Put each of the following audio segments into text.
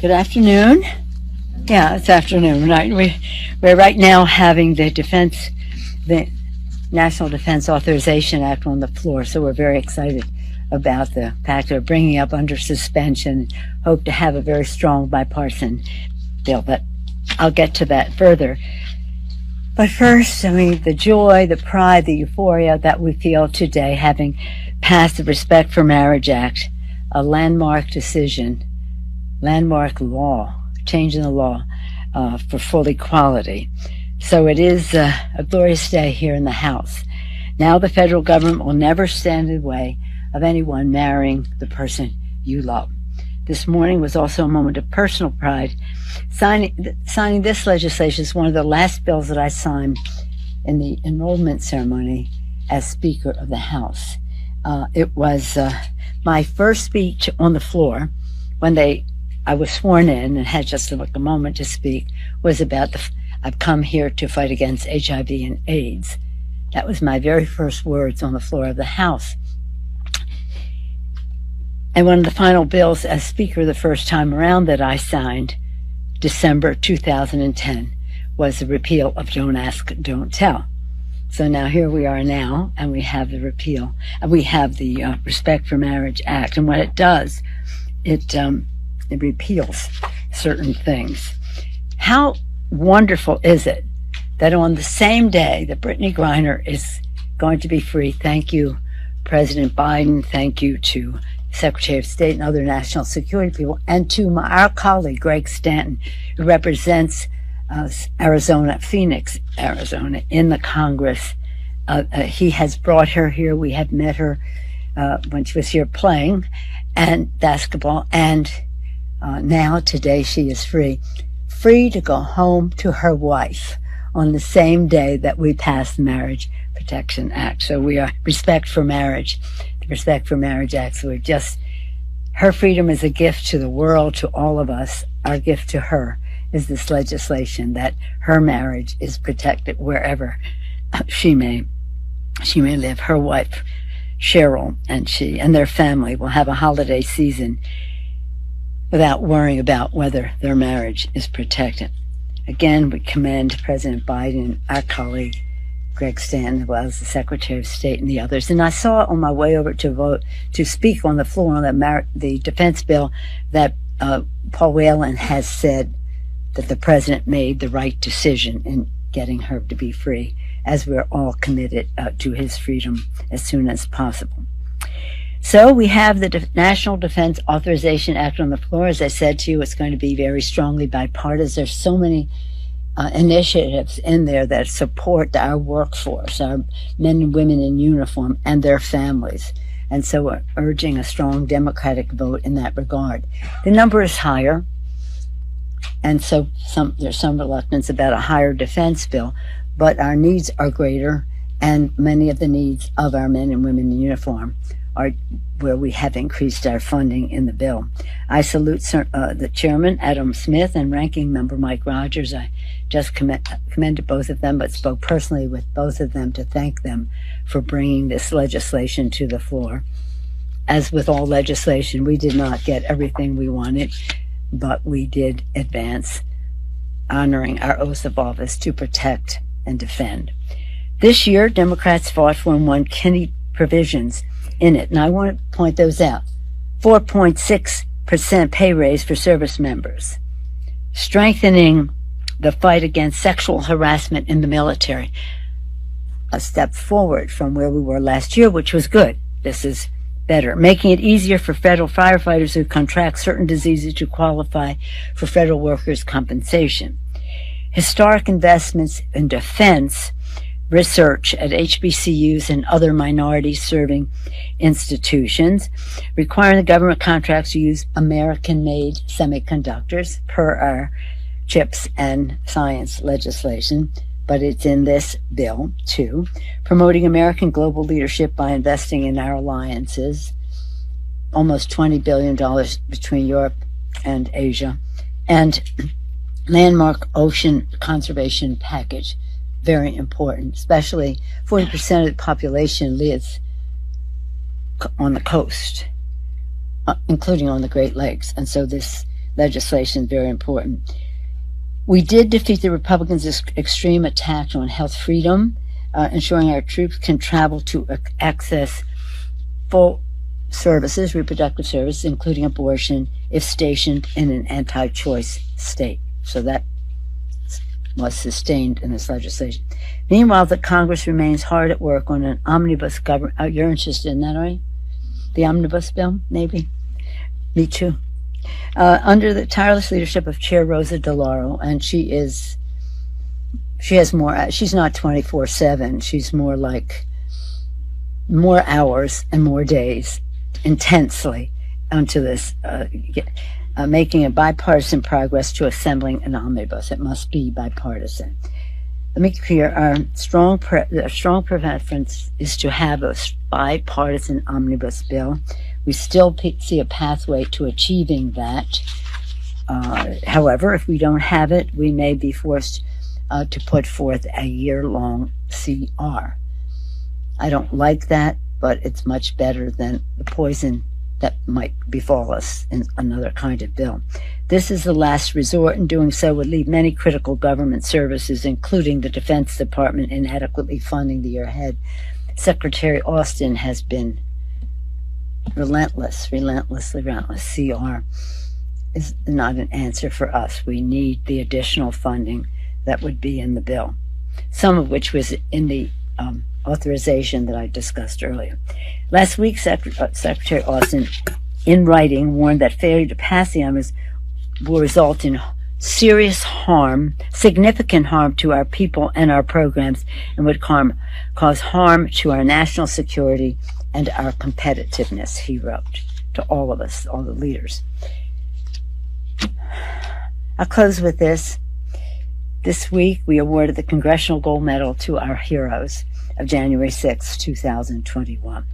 Good afternoon. Yeah, it's afternoon, right? We're right now having the National Defense Authorization Act on the floor, so we're very excited about the fact of bringing up under suspension. Hope to have a very strong bipartisan bill, but I'll get to that further. But first, the joy, the pride, the euphoria that we feel today having passed the Respect for Marriage Act, a landmark decision, landmark law, changing the law for full equality. So it is a glorious day here in the House. Now the federal government will never stand in the way of anyone marrying the person you love. This morning was also a moment of personal pride. Signing this legislation is one of the last bills that I signed in the enrollment ceremony as Speaker of the House. It was my first speech on the floor when I was sworn in and had just a moment to speak, was about I've come here to fight against HIV and AIDS. That was my very first words on the floor of the House. And one of the final bills as Speaker the first time around that I signed, December 2010, was the repeal of Don't Ask, Don't Tell. So now here we are now, and we have the repeal, and we have the Respect for Marriage Act. And what it does, it repeals certain things. How wonderful is it that on the same day that Brittany Griner is going to be free, thank you, President Biden, thank you to Secretary of State and other national security people, and to our colleague, Greg Stanton, who represents Arizona, Phoenix, Arizona, in the Congress. He has brought her here. We have met her when she was here playing and basketball, and now today she is free to go home to her wife on the same day that we passed the Marriage Protection Act. So we are Respect for Marriage, the Respect for Marriage Act. So her freedom is a gift to the world, to all of us. Our gift to her is this legislation that her marriage is protected wherever she may live. Her wife, Cheryl, and their family will have a holiday season without worrying about whether their marriage is protected. Again, we commend President Biden, our colleague, Greg Stanton, as well as the Secretary of State and the others. And I saw on my way over to speak on the floor on the defense bill that Paul Whelan has said that the president made the right decision in getting her to be free, as we're all committed to his freedom as soon as possible. So we have the National Defense Authorization Act on the floor. As I said to you, it's going to be very strongly bipartisan. There's so many initiatives in there that support our workforce, our men and women in uniform and their families. And so we're urging a strong Democratic vote in that regard. The number is higher, and so there's some reluctance about a higher defense bill, but our needs are greater, and many of the needs of our men and women in uniform are where we have increased our funding in the bill. I salute the Chairman, Adam Smith, and Ranking Member Mike Rogers. I just commended both of them, but spoke personally with both of them to thank them for bringing this legislation to the floor. As with all legislation, we did not get everything we wanted, but we did advance, honoring our oath of office to protect and defend. This year, Democrats fought for and won key provisions in it, and I want to point those out. 4.6% pay raise for service members, strengthening the fight against sexual harassment in the military, a step forward from where we were last year, which was good. This is better. Making it easier for federal firefighters who contract certain diseases to qualify for federal workers' compensation. Historic investments in defense research at HBCUs and other minority-serving institutions, requiring the government contracts to use American-made semiconductors per our CHIPS and science legislation, but it's in this bill too. Promoting American global leadership by investing in our alliances, almost $20 billion between Europe and Asia, and landmark ocean conservation package, very important, especially 40% of the population lives on the coast, including on the Great Lakes. And so this legislation, very important. We did defeat the Republicans' extreme attack on health freedom, ensuring our troops can travel to access full services, reproductive services, including abortion, if stationed in an anti-choice state. So that was sustained in this legislation. Meanwhile, the Congress remains hard at work on an omnibus government. You're interested in that, are you? The omnibus bill, maybe? Me too. Under the tireless leadership of Chair Rosa DeLauro, and she has more, she's not 24/7, she's more like more hours and more days intensely onto this, making a bipartisan progress to assembling an omnibus. It must be bipartisan. Let me be clear, our strong preference is to have a bipartisan omnibus bill. We still see a pathway to achieving that. However, if we don't have it, we may be forced to put forth a year-long CR. I don't like that, but it's much better than the poison that might befall us in another kind of bill. This is the last resort, and doing so would leave many critical government services, including the Defense Department, inadequately funding the year ahead. Secretary Austin has been relentlessly relentless. CR is not an answer for us. We need the additional funding that would be in the bill, some of which was in the authorization that I discussed earlier. Last week, Secretary Austin, in writing, warned that failure to pass the omnibus will result in serious harm, significant harm to our people and our programs, and would cause harm to our national security and our competitiveness, he wrote to all of us, all the leaders. I'll close with this. This week, we awarded the Congressional Gold Medal to our heroes of January 6, 2021.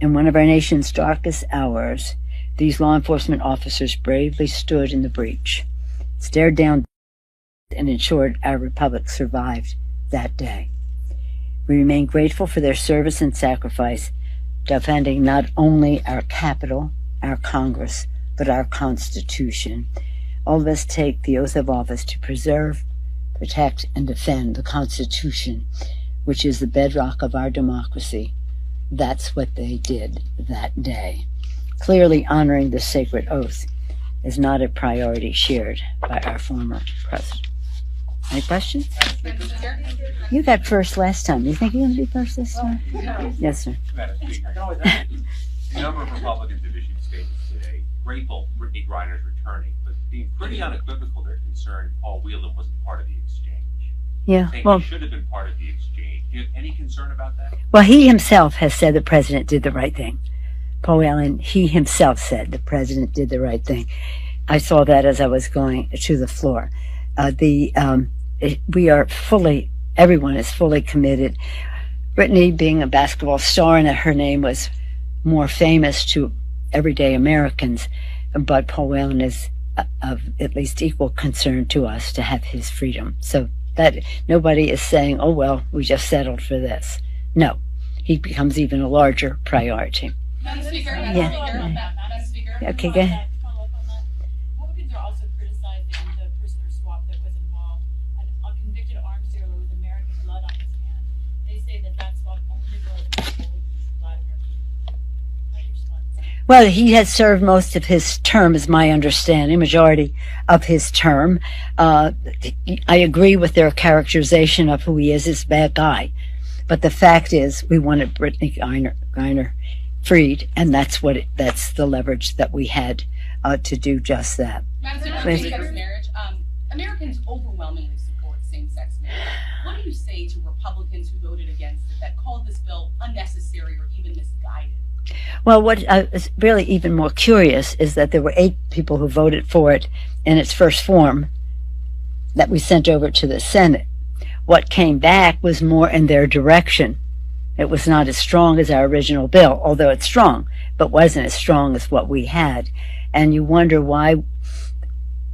In one of our nation's darkest hours, these law enforcement officers bravely stood in the breach, stared down, and ensured our republic survived that day. We remain grateful for their service and sacrifice, defending not only our Capitol, our Congress, but our Constitution. All of us take the oath of office to preserve, protect, and defend the Constitution, which is the bedrock of our democracy. That's what they did that day. Clearly, honoring the sacred oath is not a priority shared by our former president. Any questions? You got first last time. You think you're going to be first this time? Yes, sir. Madam Speaker, a number of Republicans have issued statements today, grateful Brittany Griner's returning, but being pretty unequivocal they're concerned Paul Whelan wasn't part of the exchange. Yeah, Saying well, he should have been part of the exchange. Do you have any concern about that? well, he himself has said the president did the right thing. Paul Whelan, he himself said the president did the right thing. I saw that as I was going to the floor. We are fully, everyone is fully committed. Brittany, being a basketball star, and her name was more famous to everyday Americans, but Paul Whelan is of at least equal concern to us to have his freedom. So that nobody is saying, oh, well, we just settled for this. No, he becomes even a larger priority. Madam Speaker, Madam Speaker. Okay, go ahead. Follow up on that. Republicans are also criticizing the prisoner swap that was involved. A convicted arms dealer with American blood on his hand. They say that swap only was Vladimir Putin. How do you respond to that? Well, he has served most of his term, is my understanding, majority of his term. I agree with their characterization of who he is. He's a bad guy. But the fact is, we wanted Brittany Griner freed, and that's the leverage that we had to do just that. Madam Speaker, same-sex marriage. Americans overwhelmingly support same-sex marriage. What do you say to Republicans who voted against it, that called this bill unnecessary or even misguided? Well, what is really even more curious is that there were 8 people who voted for it in its first form that we sent over to the Senate. What came back was more in their direction. It was not as strong as our original bill, although it's strong, but wasn't as strong as what we had. And you wonder why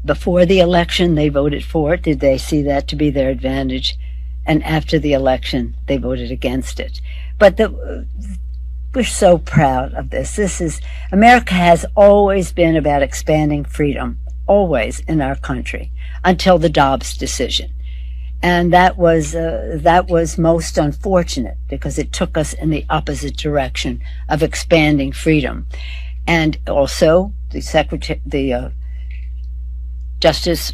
before the election they voted for it. Did they see that to be their advantage? And after the election, they voted against it. But we're so proud of this. America has always been about expanding freedom, always in our country until the Dobbs decision. And that was most unfortunate because it took us in the opposite direction of expanding freedom. And also, the Justice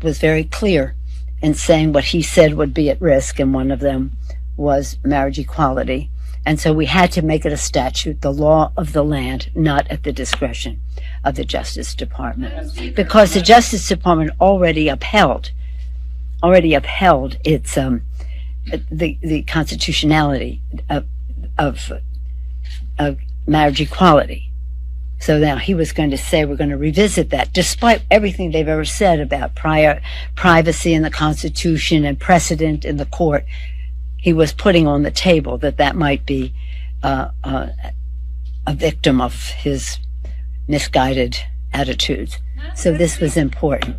was very clear in saying what he said would be at risk, and one of them was marriage equality. And so we had to make it a statute, the law of the land, not at the discretion of the Justice Department, because the Justice Department already upheld its the constitutionality of marriage equality. So now he was going to say we're going to revisit that, despite everything they've ever said about privacy in the Constitution and precedent in the court. He was putting on the table that might be a victim of his misguided attitudes. So this was important.